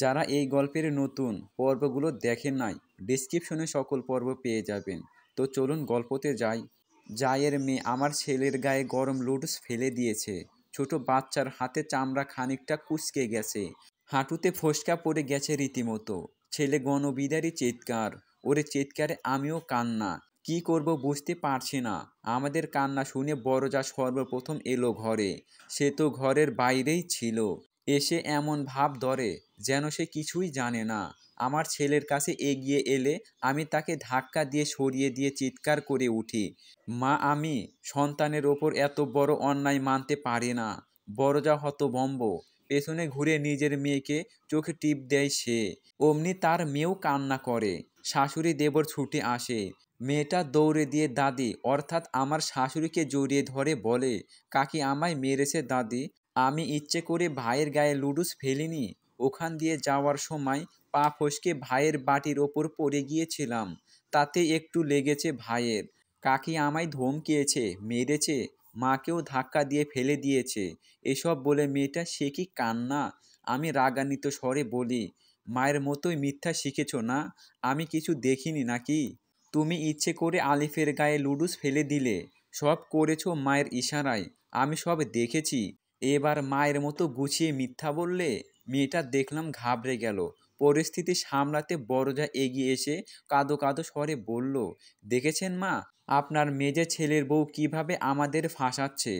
যারা এই গল্পের নতুন পর্বগুলো দেখেন নাই, ডিসক্রিপশনে সকল পর্ব পেয়ে যাবেন। তো চলুন গল্পতে যাই। জায়ের মেয়ে আমার ছেলের গায়ে গরম লুডস ফেলে দিয়েছে। ছোট বাচ্চার হাতে চামড়া খানিকটা কুঁচকে গেছে, হাঁটুতে ফোসকা পড়ে গেছে রীতিমতো। ছেলে গণবিদারী চিৎকার, ওরে চিৎকারে আমিও কান্না। কি করব বুঝতে পারছি না। আমাদের কান্না শুনে বড়জা সর্বপ্রথম এলো ঘরে। সে তো ঘরের বাইরেই ছিল। এসে এমন ভাব ধরে যেন সে কিছুই জানে না। আমার ছেলের কাছে এগিয়ে এলে আমি তাকে ধাক্কা দিয়ে সরিয়ে দিয়ে চিৎকার করে উঠি, মা, আমি সন্তানের ওপর এত বড় অন্যায় মানতে পারি না। বড়জা হতভম্ব, পেছনে ঘুরে নিজের মেয়েকে চোখে টিপ দেয় সে। অমনি তার মেয়েও কান্না করে। শাশুড়ি দেবর ছুটে আসে। মেয়েটা দৌড়ে দিয়ে দাদি অর্থাৎ আমার শাশুড়িকে জড়িয়ে ধরে বলে, কাকি আমায় মেরেছে দাদি। আমি ইচ্ছে করে ভাইয়ের গায়ে লুডুস ফেলিনি। ওখান দিয়ে যাওয়ার সময় পা ফসকে ভাইয়ের বাটির ওপর পড়ে গিয়েছিলাম, তাতে একটু লেগেছে ভাইয়ের। কাকি আমায় ধমকিয়েছে, মেরেছে, মাকেও ধাক্কা দিয়ে ফেলে দিয়েছে। এসব বলে মেয়েটা সে কি কান্না। আমি রাগান্বিত স্বরে বলি, মায়ের মতোই মিথ্যা শিখেছ না? আমি কিছু দেখিনি নাকি? তুমি ইচ্ছে করে আলিফের গায়ে লুডুস ফেলে দিলে। সব করেছো মায়ের ইশারায়, আমি সব দেখেছি। এবার মায়ের মতো গুছিয়ে মিথ্যা বললে? মেয়েটা দেখলাম ঘাবড়ে গেল। পরিস্থিতি সামলাতে বড়জা এগিয়ে এসে কাঁদো কাঁদো স্বরে বলল, দেখেছেন মা, আপনার মেজে ছেলের বউ কিভাবে আমাদের ফাঁসাচ্ছে।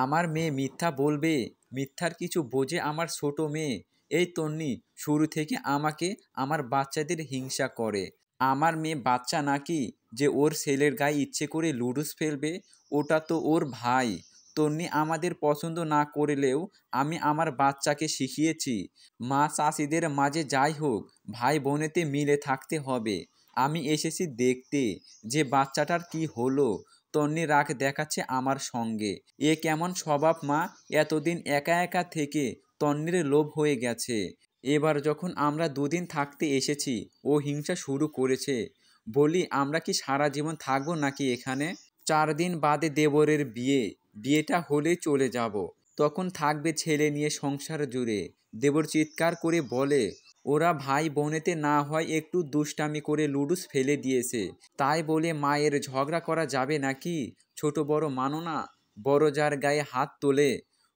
আমার মেয়ে মিথ্যা বলবে? মিথ্যার কিছু বোঝে আমার ছোট মেয়ে? এই তন্নি শুরু থেকে আমাকে, আমার বাচ্চাদের হিংসা করে। আমার মেয়ে বাচ্চা নাকি যে ওর ছেলের গায়ে ইচ্ছে করে লুডুস ফেলবে? ওটা তো ওর ভাই। তন্নি আমাদের পছন্দ না করলেও আমি আমার বাচ্চাকে শিখিয়েছি, মা চাষিদের মাঝে যাই হোক, ভাই বোনেতে মিলে থাকতে হবে। আমি এসেছি দেখতে যে বাচ্চাটার কি হলো। তন্নি রাগ দেখাচ্ছে আমার সঙ্গে। এ কেমন স্বভাব মা? এতদিন একা একা থেকে তন্নির লোভ হয়ে গেছে। এবার যখন আমরা দুদিন থাকতে এসেছি ও হিংসা শুরু করেছে। বলি, আমরা কি সারা জীবন থাকবো নাকি এখানে? 4 দিন বাদে দেবরের বিয়ে। বিয়েটা হলেই চলে যাব। তখন থাকবে ছেলে নিয়ে সংসার জুড়ে। দেবর চিৎকার করে বলে, ওরা ভাই বোনেতে না হয় একটু দুষ্টামি করে লুডুস ফেলে দিয়েছে, তাই বলে মায়ের ঝগড়া করা যাবে নাকি? ছোট বড় মানো না। বড় যার গায়ে হাত তোলে।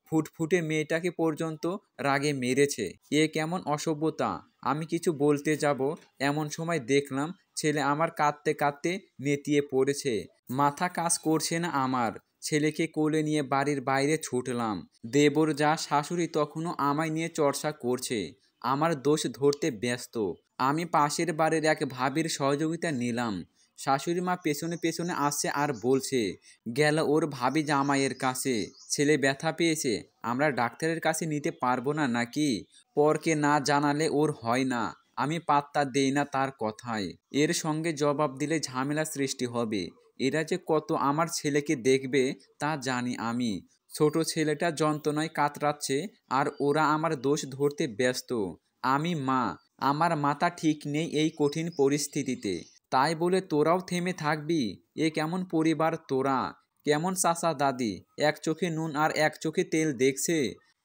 ফুটফুটে মেয়েটাকে পর্যন্ত রাগে মেরেছে। এ কেমন অসভ্যতা। আমি কিছু বলতে যাব এমন সময় দেখলাম ছেলে আমার কাঁদতে কাঁদতে নেতিয়ে পড়েছে। মাথা কাজ করছে না আমার। ছেলেকে কোলে নিয়ে বাড়ির বাইরে ছুটলাম। দেবর যা শাশুড়ি তখনও আমায় নিয়ে চর্চা করছে, আমার দোষ ধরতে ব্যস্ত। আমি পাশের বাড়ির এক ভাবির সহযোগিতা নিলাম। শাশুড়ি মা পেছনে পেছনে আসছে আর বলছে, গেল ওর ভাবি জামাইয়ের কাছে, ছেলে ব্যথা পেয়েছে, আমরা ডাক্তারের কাছে নিতে পারবো না নাকি? পরকে না জানালে ওর হয় না। আমি পাত্তা দেই না তার কথায়। এর সঙ্গে জবাব দিলে ঝামেলা সৃষ্টি হবে। এরা যে কত আমার ছেলেকে দেখবে তা জানি আমি। ছোট ছেলেটা যন্ত্রণায় কাতরাচ্ছে আর ওরা আমার দোষ ধরতে ব্যস্ত। আমি মা, আমার মাথা ঠিক নেই এই কঠিন পরিস্থিতিতে। তাই বলে তোরাও থেমে থাকবি? এ কেমন পরিবার তোরা? কেমন চাচা দাদি এক চোখে নুন আর এক চোখে তেল দেখছে?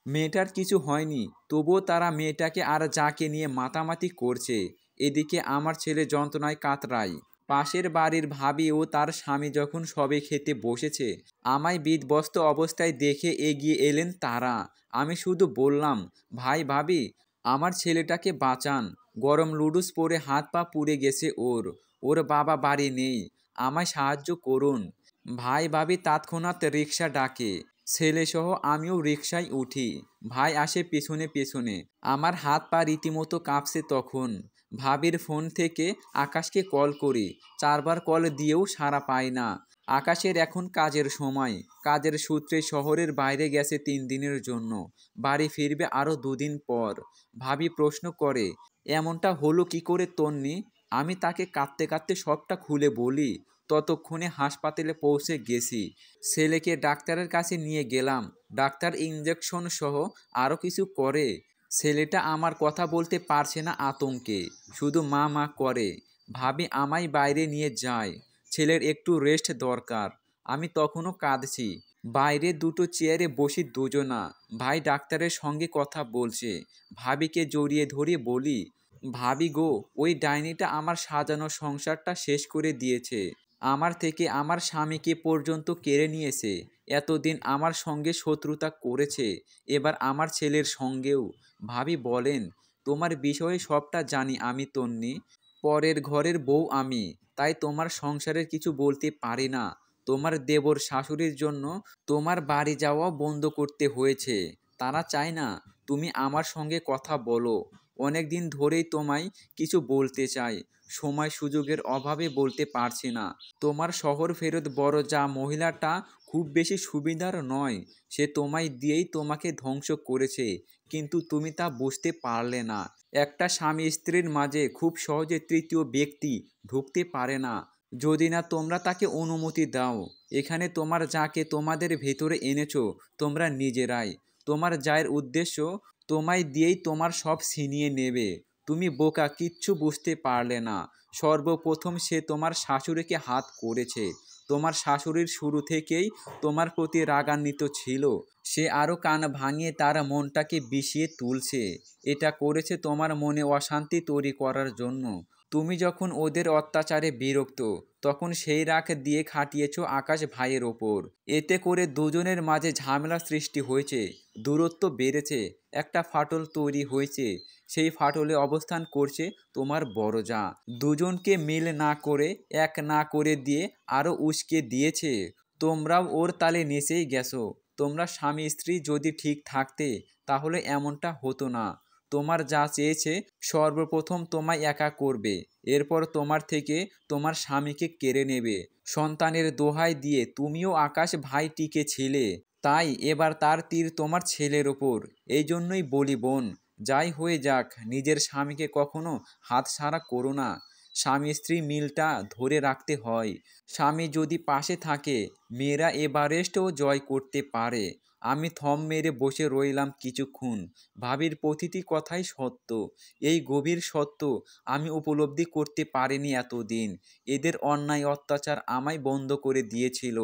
মেয়েটার কিছু হয়নি, তবুও তারা মেয়েটাকে আর যাকে নিয়ে মাতামাতি করছে। এদিকে আমার ছেলে যন্ত্রণায় কাতরায়। পাশের বাড়ির ভাবি ও তার স্বামী যখন সবে খেতে বসেছে, আমায় বিধ্বস্ত অবস্থায় দেখে এগিয়ে এলেন তারা। আমি শুধু বললাম, ভাই ভাবি, আমার ছেলেটাকে বাঁচান। গরম লুডুস পরে হাত পা পুড়ে গেছে ওর। ওর বাবা বাড়ি নেই, আমায় সাহায্য করুন। ভাই ভাবি তৎক্ষণাৎ রিকশা ডাকে। ছেলেসহ আমিও রিকশায় উঠি। ভাই আসে পেছনে পেছনে। আমার হাত পা রীতিমতো কাঁপছে তখন। ভাবির ফোন থেকে আকাশকে কল করি। 4বার কল দিয়েও সাড়া পাই না। আকাশের এখন কাজের সময়। কাজের সূত্রে শহরের বাইরে গেছে 3 দিনের জন্য। বাড়ি ফিরবে আরও 2 দিন পর। ভাবি প্রশ্ন করে, এমনটা হলো কি করে তন্নি? আমি তাকে কাঁদতে কাঁদতে সবটা খুলে বলি। ততক্ষণে হাসপাতালে পৌঁছে গেছি। ছেলেকে ডাক্তারের কাছে নিয়ে গেলাম। ডাক্তার ইঞ্জেকশন সহ আরও কিছু করে। ছেলেটা আমার কথা বলতে পারছে না আতঙ্কে, শুধু মা মা করে। ভাবি আমায় বাইরে নিয়ে যায়। ছেলের একটু রেস্ট দরকার। আমি তখনও কাঁদছি। বাইরে দুটো চেয়ারে বসি দুজনা। ভাই ডাক্তারের সঙ্গে কথা বলছে। ভাবিকে জড়িয়ে ধরে বলি, ভাবি গো, ওই ডাইনিটা আমার সাজানো সংসারটা শেষ করে দিয়েছে। আমার থেকে আমার স্বামীকে পর্যন্ত কেড়ে নিয়েছে। এতদিন আমার সঙ্গে শত্রুতা করেছে, এবার আমার ছেলের সঙ্গেও। ভাবি বলেন, তোমার বিষয়ে সবটা জানি আমি তন্নি। পরের ঘরের বউ আমি, তাই তোমার সংসারের কিছু বলতে পারি না। তোমার দেবর শাশুড়ির জন্য তোমার বাড়ি যাওয়া বন্ধ করতে হয়েছে। তারা চায় না তুমি আমার সঙ্গে কথা বলো। অনেক দিন ধরেই তোমায় কিছু বলতে চাই, সময় সুযোগের অভাবে বলতে পারছি না। তোমার শহর ফেরত বড় যা মহিলাটা খুব বেশি সুবিধার নয়। সে তোমায় দিয়েই তোমাকে ধ্বংস করেছে, কিন্তু তুমি তা বুঝতে পারলে না। একটা স্বামী স্ত্রীর মাঝে খুব সহজে তৃতীয় ব্যক্তি ঢুকতে পারে না, যদি না তোমরা তাকে অনুমতি দাও। এখানে তোমার যাকে তোমাদের ভেতরে এনেছো তোমরা নিজেরাই। তোমার জায়ের উদ্দেশ্য তোমায় দিয়েই তোমার সব ছিনিয়ে নেবে। তুমি বোকা, কিচ্ছু বুঝতে পারলে না। সর্বপ্রথম সে তোমার শাশুড়িকে হাত করেছে। তোমার শাশুড়ির শুরু থেকেই তোমার প্রতি রাগান্বিত ছিল। সে আরও কান ভাঙিয়ে তার মনটাকে বিষিয়ে তুলছে। এটা করেছে তোমার মনে অশান্তি তৈরি করার জন্য। তুমি যখন ওদের অত্যাচারে বিরক্ত, তখন সেই রাগ দিয়ে খাটিয়েছ আকাশ ভাইয়ের ওপর। এতে করে দুজনের মাঝে ঝামেলা সৃষ্টি হয়েছে, দূরত্ব বেড়েছে, একটা ফাটল তৈরি হয়েছে। সেই ফাটলে অবস্থান করছে তোমার বড় জা। দুজনকে মিল না করে, এক না করে দিয়ে আরও উস্কে দিয়েছে। তোমরাও ওর তালে নেচেই গেছো। তোমরা স্বামী স্ত্রী যদি ঠিক থাকতে, তাহলে এমনটা হতো না। তোমার যা চেয়েছে সর্বপ্রথম তোমায় একা করবে, এরপর তোমার থেকে তোমার স্বামীকে কেড়ে নেবে। সন্তানের দোহাই দিয়ে তুমিও আকাশ ভাইটিকে ছিলে, তাই এবার তার তীর তোমার ছেলের ওপর। এই জন্যই বলি বোন, যাই হয়ে যাক নিজের স্বামীকে কখনো হাতছাড়া করো না। স্বামী স্ত্রী মিলটা ধরে রাখতে হয়। স্বামী যদি পাশে থাকে, মেয়েরা এভারেস্টও জয় করতে পারে। আমি থম মেরে বসে রইলাম কিছুক্ষণ। ভাবির প্রতিটি কথাই সত্য। এই গভীর সত্য আমি উপলব্ধি করতে পারিনি এতদিন। এদের অন্যায় অত্যাচার আমায় বন্ধ করে দিয়েছিল।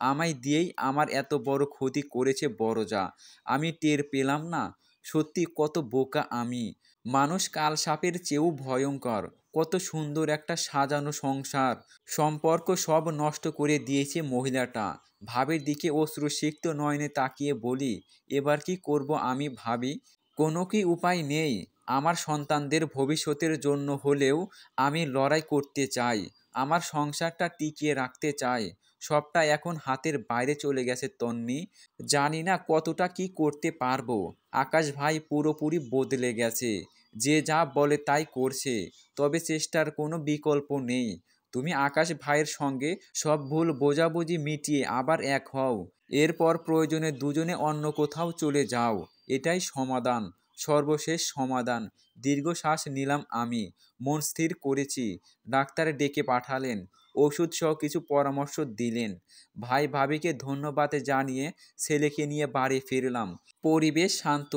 আমায় দিয়েই আমার এত বড় ক্ষতি করেছে বড়জা। আমি টের পেলাম না। সত্যি কত বোকা আমি। মানুষ কালসাপের চেয়েও ভয়ঙ্কর। কত সুন্দর একটা সাজানো সংসার, সম্পর্ক সব নষ্ট করে দিয়েছে মহিলাটা। ভাবির দিকে অশ্রুসিক্ত নয়নে তাকিয়ে বলি, এবার কি করব আমি ভাবি? কোনো কি উপায় নেই? আমার সন্তানদের ভবিষ্যতের জন্য হলেও আমি লড়াই করতে চাই। আমার সংসারটা টিকিয়ে রাখতে চাই। সবটা এখন হাতের বাইরে চলে গেছে তন্নি। জানি না কতটা কি করতে পারবো। আকাশ ভাই পুরোপুরি বদলে গেছে। যে যা বলে তাই করছে। তবে চেষ্টার কোনো বিকল্প নেই। তুমি আকাশ ভাইয়ের সঙ্গে সব ভুল বোঝাবুঝি মিটিয়ে আবার এক হও। এরপর প্রয়োজনে দুজনে অন্য কোথাও চলে যাও। এটাই সমাধান, সর্বশেষ সমাধান। দীর্ঘশ্বাস নিলাম আমি। মন স্থির করেছি। ডাক্তার ডেকে পাঠালেন। ওষুধ সহ কিছু পরামর্শ দিলেন। ভাই ভাবিকে ধন্যবাদ জানিয়ে ছেলেকে নিয়ে বাড়ি ফিরলাম। পরিবেশ শান্ত।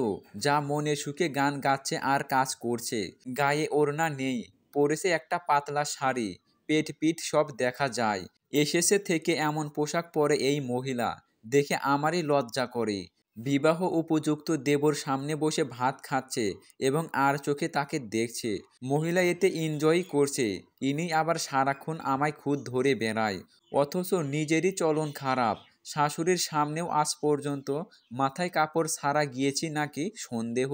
যা মনে সুখে গান গাচ্ছে আর কাজ করছে। গায়ে ওড়না নেই, পরেছে একটা পাতলা শাড়ি। পেট পিঠ সব দেখা যায়। এসেছে থেকে এমন পোশাক পরে এই মহিলা, দেখে আমারই লজ্জা করে। বিবাহ উপযুক্ত দেবর সামনে বসে ভাত খাচ্ছে এবং আর চোখে তাকে দেখছে। মহিলা এতে এনজয় করছে। ইনি আবার সারাক্ষণ আমায় খুদ ধরে বেড়ায়, অথচ নিজেরই চলন খারাপ। শাশুড়ির সামনেও আজ পর্যন্ত মাথায় কাপড় ছাড়া গিয়েছি নাকি সন্দেহ।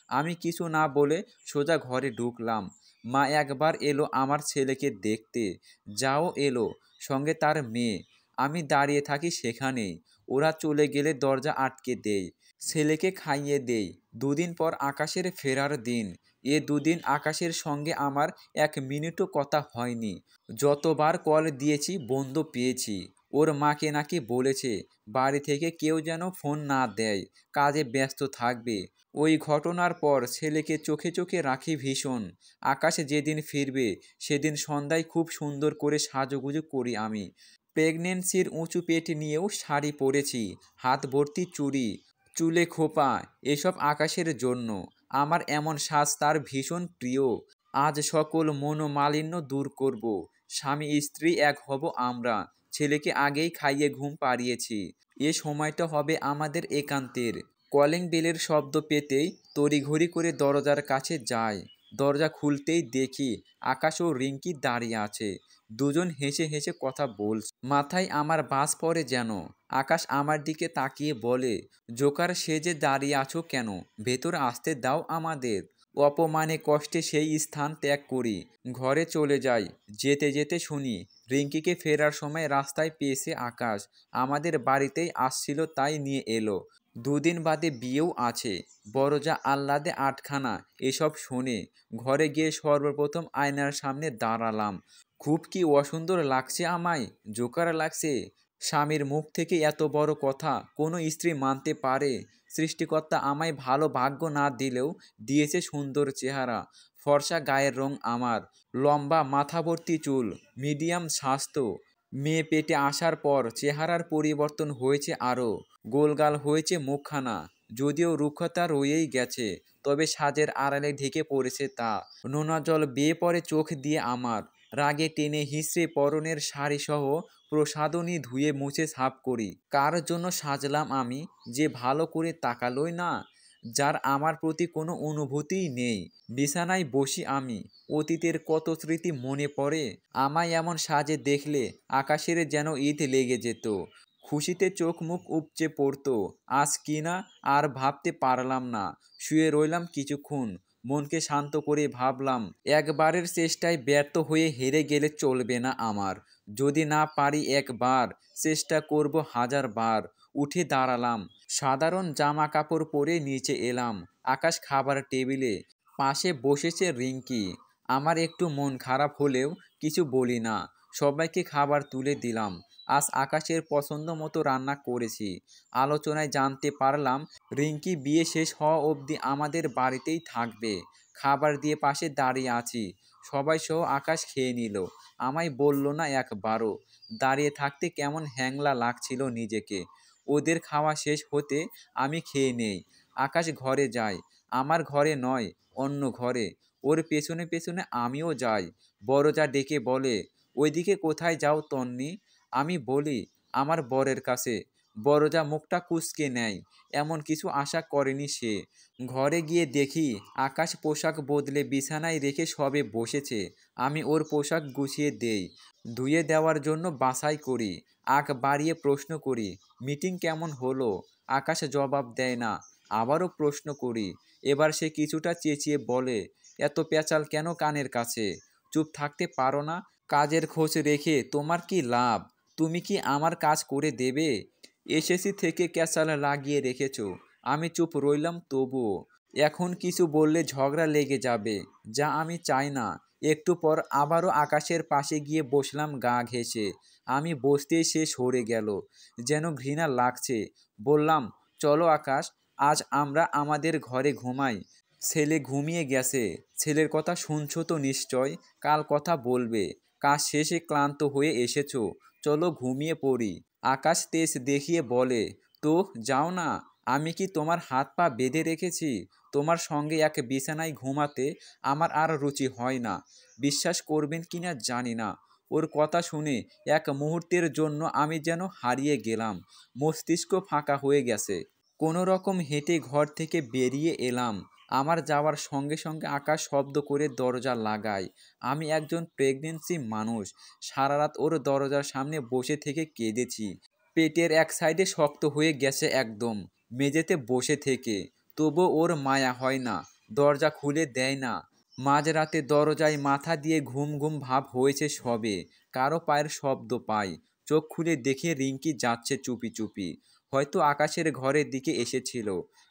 আমি কিছু না বলে সোজা ঘরে ঢুকলাম। মা একবার এলো আমার ছেলেকে দেখতে, যাও এলো, সঙ্গে তার মেয়ে। আমি দাঁড়িয়ে থাকি সেখানেই। ওরা চলে গেলে দরজা আটকে দেই, ছেলেকে খাইয়ে দেই। দুদিন পর আকাশের ফেরার দিন। এ দুদিন আকাশের সঙ্গে আমার এক মিনিটও কথা হয়নি। যতবার কল দিয়েছি বন্ধ পেয়েছি। ওর মাকে নাকি বলেছে বাড়ি থেকে কেউ যেন ফোন না দেয়, কাজে ব্যস্ত থাকবে। ওই ঘটনার পর ছেলেকে চোখে চোখে রাখি ভীষণ। আকাশ যেদিন ফিরবে সেদিন সন্ধ্যায় খুব সুন্দর করে সাজুগুজু করি আমি। প্রেগনেন্সির উঁচু পেট নিয়েও শাড়ি পরেছি, হাত ভর্তি চুড়ি, চুলে খোপা। এসব আকাশের জন্য। আমার এমন সাজ তার ভীষণ প্রিয়। আজ সকল মনোমালিন্য দূর করব। স্বামী স্ত্রী এক হব আমরা। ছেলেকে আগেই খাইয়ে ঘুম পাড়িয়েছি। এ সময়টা হবে আমাদের একান্তের। কলিং বেলের শব্দ পেতেই তড়িঘড়ি করে দরজার কাছে যাই। দরজা খুলতেই দেখি আকাশ ও রিঙ্কি দাঁড়িয়ে আছে। দুজন হেসে হেসে কথা বলছে। মাথায় আমার বাজ পড়ে যেন। আকাশ আমার দিকে তাকিয়ে বলে, জোকার সেজে দাঁড়িয়ে আছো কেন? ভেতর আসতে দাও আমাদের। অপমানে কষ্টে সেই স্থান ত্যাগ করি। ঘরে চলে যাই। যেতে যেতে শুনি রিঙ্কিকে ফেরার সময় রাস্তায় পেয়েছে আকাশ। আমাদের বাড়িতেই আসছিল তাই নিয়ে এলো। দুদিন বাদে বিয়েও আছে। বড় যা আহ্লাদে আটখানা। এসব শুনে ঘরে গিয়ে সর্বপ্রথম আয়নার সামনে দাঁড়ালাম। খুব কি অসুন্দর লাগছে আমায়? জোকার লাগছে। স্বামীর মুখ থেকে এত বড় কথা কোনো স্ত্রী মানতে পারে? সৃষ্টিকর্তা আমায় ভালো ভাগ্য না দিলেও দিয়েছে সুন্দর চেহারা। ফর্সা গায়ের রং আমার, লম্বা মাথাভর্তি চুল, মিডিয়াম স্বাস্থ্য। মেয়ে পেটে আসার পর চেহারার পরিবর্তন হয়েছে আরও। গোলগাল হয়েছে মুখখানা। যদিও রুক্ষতা রয়েই গেছে, তবে সাজের আড়ালে ঢেকে পড়েছে তা। নোনা জল বেয়ে পড়ে চোখ দিয়ে আমার। রাগে টেনে হিঁচড়ে পরনের শাড়িসহ প্রসাধনী ধুয়ে মুছে সাফ করি। কার জন্য সাজলাম আমি, যে ভালো করে তাকালোই না, যার আমার প্রতি কোনো অনুভূতিই নেই। বিছানায় বসি আমি। অতীতের কত স্মৃতি মনে পড়ে। আমায় এমন সাজে দেখলে আকাশের যেন ঈদ লেগে যেত। খুশিতে চোখ মুখ উপচে পড়তো। আজ কি না আর ভাবতে পারলাম না। শুয়ে রইলাম কিছুক্ষণ। মনকে শান্ত করে ভাবলাম, একবারের চেষ্টায় ব্যর্থ হয়ে হেরে গেলে চলবে না আমার। যদি না পারি একবার, চেষ্টা করব 1000 বার। উঠে দাঁড়ালাম। সাধারণ জামা কাপড় পরে নিচে এলাম। আকাশ খাবার টেবিলে। পাশে বসেছে রিঙ্কি। আমার একটু মন খারাপ হলেও কিছু বলি না। সবাইকে খাবার তুলে দিলাম। আজ আকাশের পছন্দ মতো রান্না করেছি। আলোচনায় জানতে পারলাম রিঙ্কি বিয়ে শেষ হওয়া অবধি আমাদের বাড়িতেই থাকবে। খাবার দিয়ে পাশে দাঁড়িয়ে আছি। সবাই সহ আকাশ খেয়ে নিল। আমায় বলল না একবারও। দাঁড়িয়ে থাকতে কেমন হ্যাংলা লাগছিল নিজেকে। ওদের খাওয়া শেষ হতে আমি খেয়ে নেই। আকাশ ঘরে যায়। আমার ঘরে নয়, অন্য ঘরে। ওর পেছনে পেছনে আমিও যাই। বড় যা ডেকে বলে, ওইদিকে কোথায় যাও তন্নি? আমি বলি, আমার বরের কাছে। বড় যা মুখটা কুঁচকে নেয়। এমন কিছু আশা করেনি সে। ঘরে গিয়ে দেখি আকাশ পোশাক বদলে বিছানায় রেখে সবে বসেছে। আমি ওর পোশাক গুছিয়ে দেই। ধুয়ে দেওয়ার জন্য বাছাই করি। আগ বাড়িয়ে প্রশ্ন করি, মিটিং কেমন হলো? আকাশ জবাব দেয় না। আবারও প্রশ্ন করি। এবার সে কিছুটা চেঁচিয়ে বলে, এত পেঁচাল কেন কানের কাছে? চুপ থাকতে পারো না? কাজের খোঁজ রেখে তোমার কি লাভ? তুমি কি আমার কাজ করে দেবে? এসেছি থেকে ক্যাচাল লাগিয়ে রেখেছো। আমি চুপ রইলাম তবুও। এখন কিছু বললে ঝগড়া লেগে যাবে, যা আমি চাই না। একটু পর আবারও আকাশের পাশে গিয়ে বসলাম গা ঘেঁষে। আমি বসতেই সে সরে গেল। যেন ঘৃণা লাগছে। বললাম, চলো আকাশ, আজ আমরা আমাদের ঘরে ঘুমাই। ছেলে ঘুমিয়ে গেছে। ছেলের কথা শুনছো তো নিশ্চয়। কাল কথা বলবে। কাজ শেষে ক্লান্ত হয়ে এসেছো। চলো ঘুমিয়ে পড়ি। আকাশ তেজ দেখিয়ে বলে, তো যাও না। আমি কি তোমার হাত পা বেঁধে রেখেছি? তোমার সঙ্গে এক বিছানায় ঘুমাতে আমার আর রুচি হয় না। বিশ্বাস করবেন কিনা জানি না। ওর কথা শুনে এক মুহূর্তের জন্য আমি যেন হারিয়ে গেলাম। মস্তিষ্ক ফাঁকা হয়ে গেছে। কোনো রকম হেঁটে ঘর থেকে বেরিয়ে এলাম। আমার যাওয়ার সঙ্গে সঙ্গে আকাশ শব্দ করে দরজা লাগায়। আমি একজন প্রেগনেন্সি মানুষ। সারা রাত ওর দরজার সামনে বসে থেকে কেঁদেছি। পেটের এক সাইডে শক্ত হয়ে গেছে একদম, মেঝেতে বসে থেকে। তবু ওর মায়া হয় না, দরজা খুলে দেয় না। মাঝরাতে দরজায় মাথা দিয়ে ঘুম ঘুম ভাব হয়েছে সবে। কারো পায়ের শব্দ পাই। চোখ খুলে দেখে রিঙ্কি যাচ্ছে চুপি চুপি। হয়তো আকাশের ঘরের দিকে এসেছিল।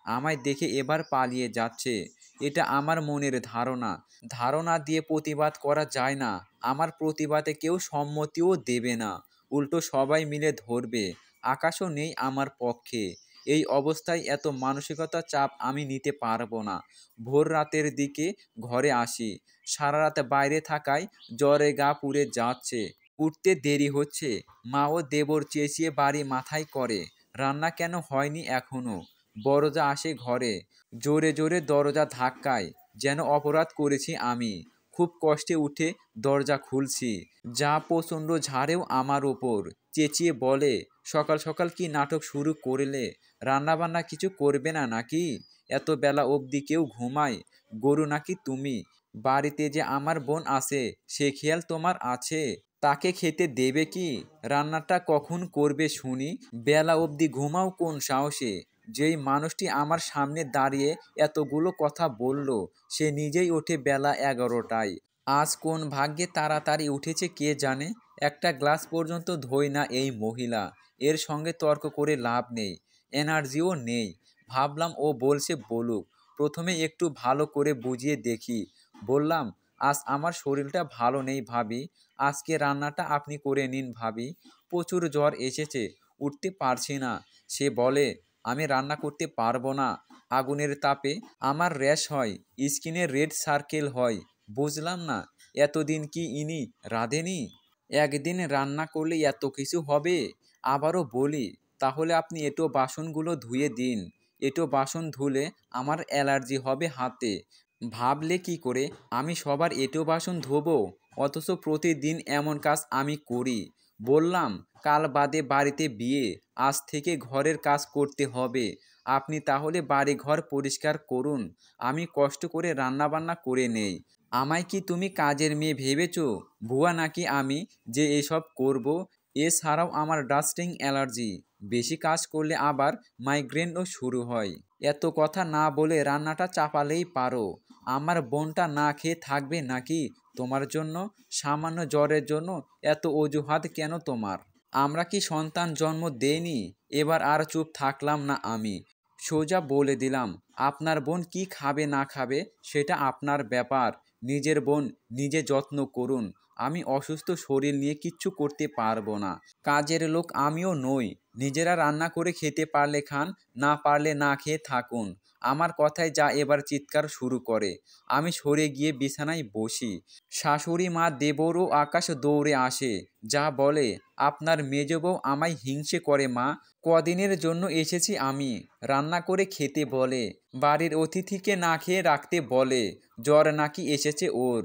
আমায় দেখে এবার পালিয়ে যাচ্ছে। এটা আমার মনের ধারণা। ধারণা দিয়ে প্রতিবাদ করা যায় না। আমার প্রতিবাদে কেউ সম্মতিও দেবে না। উল্টো সবাই মিলে ধরবে। আকাশও নেই আমার পক্ষে। এই অবস্থায় এত মানসিকতা চাপ আমি নিতে পারবো না। ভোর রাতের দিকে ঘরে আসি। সারা রাত বাইরে থাকায় জ্বরে গা পুড়ে যাচ্ছে। উঠতে দেরি হচ্ছে। মা ও দেবর চেঁচিয়ে বাড়ি মাথায় করে, রান্না কেন হয়নি এখনো? বড়জা আসে ঘরে। জোরে জোরে দরজা ধাক্কায়। যেন অপরাধ করেছি আমি। খুব কষ্টে উঠে দরজা খুলছি। যা প্রচণ্ড ঝাড়েও আমার ওপর চেঁচিয়ে বলে, সকাল সকাল কি নাটক শুরু করলে? রান্নাবান্না কিছু করবে না নাকি? এত বেলা অবধি কেউ ঘুমায়? গরু নাকি তুমি? বাড়িতে যে আমার বোন আছে সে খেয়াল তোমার আছে? তাকে খেতে দেবে কি? রান্নাটা কখন করবে শুনি? বেলা অবধি ঘুমাও কোন সাহসে? যেই মানুষটি আমার সামনে দাঁড়িয়ে এতগুলো কথা বলল সে নিজেই ওঠে বেলা 11টায়। আজ কোন ভাগ্যে তাড়াতাড়ি উঠেছে কে জানে। একটা গ্লাস পর্যন্ত ধোয় না এই মহিলা। এর সঙ্গে তর্ক করে লাভ নেই, এনার্জিও নেই। ভাবলাম ও বলছে বলুক, প্রথমে একটু ভালো করে বুঝিয়ে দেখি। বললাম, আজ আমার শরীরটা ভালো নেই ভাবি, আজকে রান্নাটা আপনি করে নিন ভাবি। প্রচুর জ্বর এসেছে, উঠতে পারছি না। সে বলে, আমি রান্না করতে পারবো না, আগুনের তাপে আমার র্যাশ হয়, স্কিনে রেড সার্কেল হয়। বুঝলাম না, এতদিন কি ইনি রাঁধেনি? একদিন রান্না করলে এত কিছু হবে? আবারও বলি, তাহলে আপনি এঁটো বাসনগুলো ধুয়ে দিন। এঁটো বাসন ধুলে আমার অ্যালার্জি হবে হাতে। ভাবলে কি করে আমি সবার এঁটো বাসন ধোবো? অথচ প্রতিদিন এমন কাজ আমি করি। বললাম, কাল বাদে বাড়িতে বিয়ে, আজ থেকে ঘরের কাজ করতে হবে। আপনি তাহলে বাড়িঘর পরিষ্কার করুন, আমি কষ্ট করে রান্নাবান্না করে নেই। আমায় কি তুমি কাজের মেয়ে ভেবেছো? ভুয়া নাকি আমি যে এসব করব? এছাড়াও আমার ডাস্টিং অ্যালার্জি, বেশি কাজ করলে আবার মাইগ্রেনও শুরু হয়। এত কথা না বলে রান্নাটা চাপালেই পারো। আমার বোনটা না খেয়ে থাকবে নাকি তোমার জন্য? সামান্য জ্বরের জন্য এত অজুহাত কেন তোমার? আমরা কি সন্তান জন্ম দেইনি? এবার আর চুপ থাকলাম না আমি, সোজা বলে দিলাম, আপনার বোন কি খাবে না খাবে সেটা আপনার ব্যাপার। নিজের বোন নিজে যত্ন করুন। আমি অসুস্থ শরীর নিয়ে কিচ্ছু করতে পারবো না। কাজের লোক আমিও নই। নিজেরা রান্না করে খেতে পারলে খান, না পারলে না খেয়ে থাকুন। আমার কথায় যা এবার চিৎকার শুরু করে। আমি সরে গিয়ে বিছানায় বসি। শাশুড়ি মা, দেবর ও আকাশ দৌড়ে আসে। যা বলে, আপনার মেজ বউ আমায় হিংসে করে মা। কদিনের জন্য এসেছি আমি, রান্না করে খেতে বলে। বাড়ির অতিথিকে না খেয়ে রাখতে বলে। জ্বর নাকি এসেছে ওর,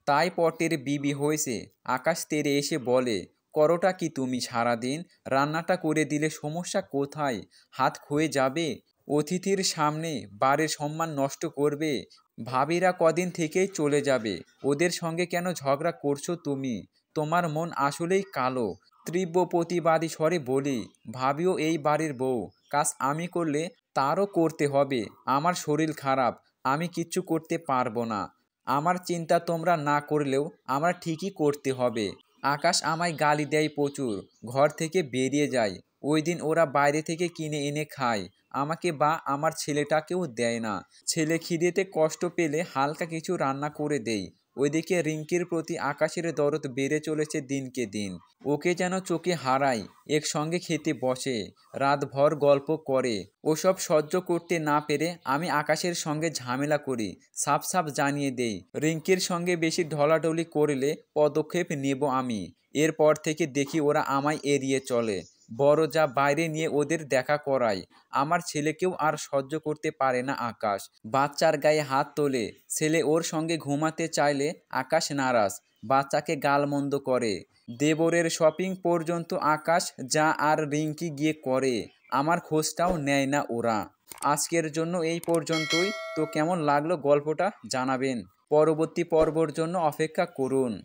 তাই পটের বিবি হয়েছে। আকাশ তেড়ে এসে বলে, করোটা কি তুমি সারাদিন? রান্নাটা করে দিলে সমস্যা কোথায়? হাত ক্ষয়ে যাবে? অতিথির সামনে বাড়ির সম্মান নষ্ট করবে? ভাবিরা কদিন থেকেই চলে যাবে, ওদের সঙ্গে কেন ঝগড়া করছো তুমি? তোমার মন আসলেই কালো। তীব্র প্রতিবাদী স্বরে বলি, ভাবিও এই বাড়ির বউ, কাজ আমি করলে তারও করতে হবে। আমার শরীর খারাপ, আমি কিচ্ছু করতে পারবো না। আমার চিন্তা তোমরা না করলেও আমার ঠিকই করতে হবে। আকাশ আমায় গালি দেয় প্রচুর, ঘর থেকে বেরিয়ে যায়। ওই দিন ওরা বাইরে থেকে কিনে এনে খায়, আমাকে বা আমার ছেলেটাকেও দেয় না। ছেলে খিদেতে কষ্ট পেলে হালকা কিছু রান্না করে দেই। ওইদিকে রিঙ্কির প্রতি আকাশের দরদ বেড়ে চলেছে দিনকে দিন। ওকে যেন চোখে হারাই। একসঙ্গে খেতে বসে, রাতভর গল্প করে। ওসব সহ্য করতে না পেরে আমি আকাশের সঙ্গে ঝামেলা করি, সাফ সাফ জানিয়ে দেই। রিঙ্কির সঙ্গে বেশি ঢলাঢলি করলে পদক্ষেপ নেব আমি। এরপর থেকে দেখি ওরা আমায় এড়িয়ে চলে। বড় যা বাইরে নিয়ে ওদের দেখা করায়। আমার ছেলেকেও আর সহ্য করতে পারে না আকাশ। বাচ্চার গায়ে হাত তোলে। ছেলে ওর সঙ্গে ঘুমাতে চাইলে আকাশ নারাজ, বাচ্চাকে গালমন্দ করে। দেবরের শপিং পর্যন্ত আকাশ যা আর রিঙ্কি গিয়ে করে, আমার খোঁজটাও নেয় না ওরা। আজকের জন্য এই পর্যন্তই। তো কেমন লাগলো গল্পটা জানাবেন। পরবর্তী পর্বর জন্য অপেক্ষা করুন।